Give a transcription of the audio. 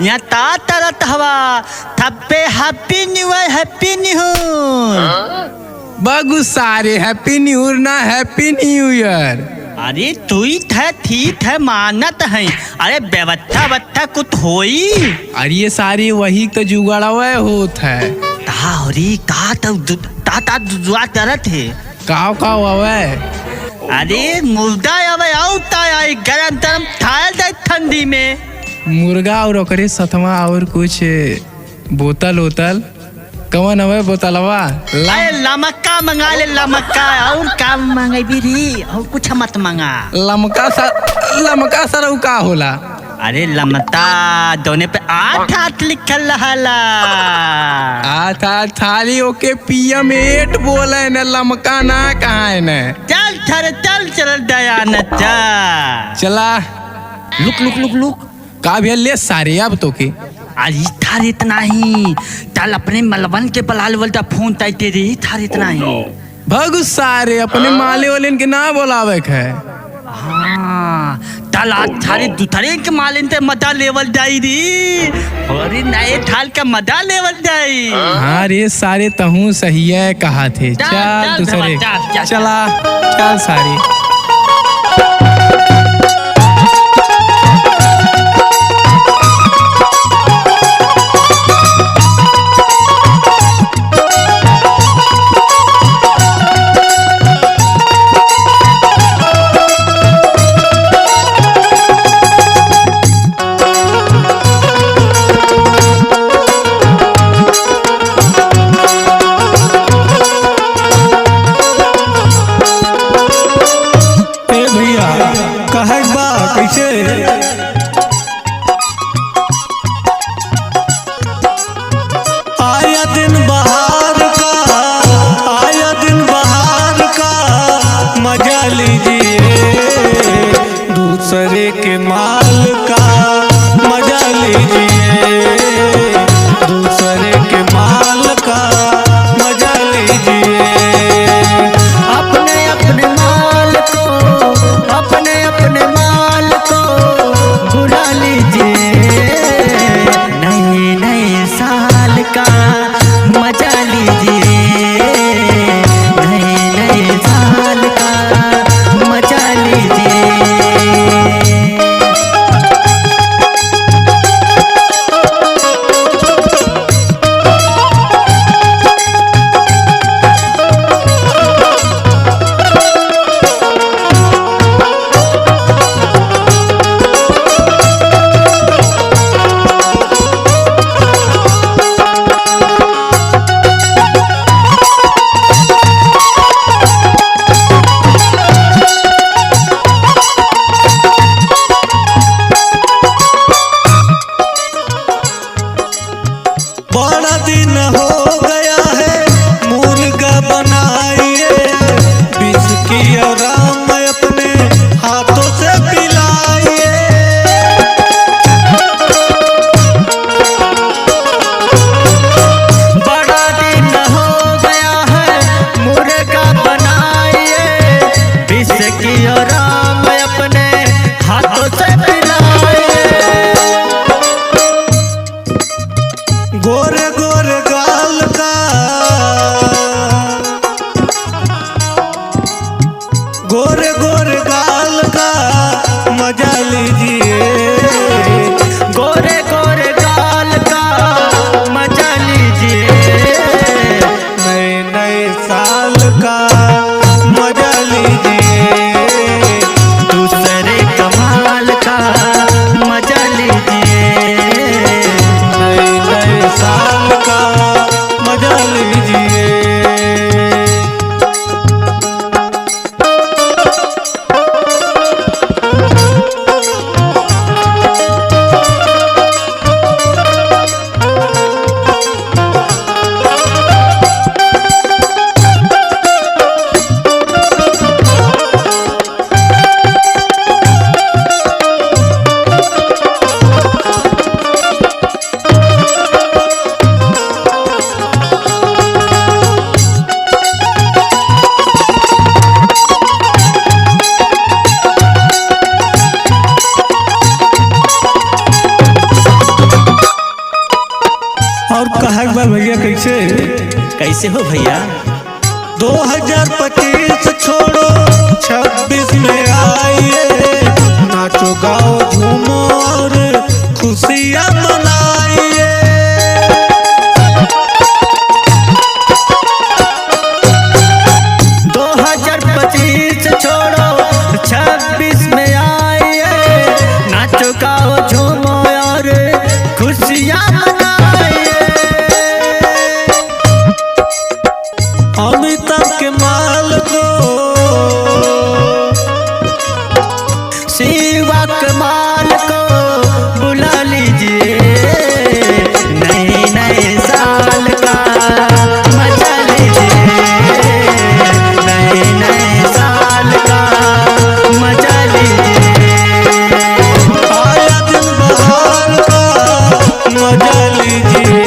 यहाँ ता तरत हवा थप्पे happy new year happy new बगु सारे हैप्पी न्यू ईयर ना हैप्पी न्यू ईयर। अरे तू ही था ठीक है मानत है। अरे व्यवस्था वत्था कुछ होई। अरे ये सारी वही तो जुगाड़ा हुआ होत है। तारी का तो ता जुआ तरत है काव काव आवे। अरे मुर्गा आवे आउता आई गरम गरम थाल दे ठंडी में मुर्गा और ओकरे सतवा और कुछ बोतल होतल कवन हवे बोतलवा अरे लमका मंगा ले लमका और का मंगाई भी और कुछ मत मंगा। लमका सर का होला। अरे लमता दोने पे 8 लिखल रहला। था थाली ओके पीएम 8 बोले न लमका ना कहा है न। चल दयानत चला लुक का भी ले सारे अब तो के आज थार इतना ही चल अपने मलबन के बलाल बोलता फोन ताई तेरे ही थार इतना ही भगु सारे अपने माले वाले के ना बोलावे है। हाँ चल आज थारे दूसरे के मालिन ते मजा लेवल जाई री और नए थाल का मजा लेवल जाई। हाँ रे सारे तहु सही है कहा थे। चल दूसरे चला चल सारे दूसरे के माल का मजा लीजिए दूसरे के माल का मजा लीजिए। अपने माल को बुला लीजिए नए साल का मजा लीजिए नए साल का मजा लीजिए। बड़ा दिन हो गया है मुर्गा बनाइए विस्की और आम अपने हाथों से पिलाइए। बड़ा दिन हो गया है मुर्गा बनाइए विस्की और आम अपने हाथों से पिलाइए। गोरे गोरे गाल का गोरे गोरे गाल का मजा लीजिए गोरे गोरे गाल का मजा लीजिए नए साल का मजा लीजिए दूसरे कमाल का मजा लीजिए नए साल का मजा लीजिए। और कहा एक बार भैया कैसे कैसे हो भैया? 2025 छोड़ो 26 में आइए, नाचो गाओ झूमो और खुशियाँ मनाइए। 2025 छोड़ो 26 में आइए, नाचो गाओ झूमो और खुशियाँ मनाइए। अमिताभ के माल को शिवा कमाल को बुला लीजिए, नए नए साल का मजा लीजिए, नए नए साल का मजा लीजिए। आया दिन बहार का मजा लीजिए।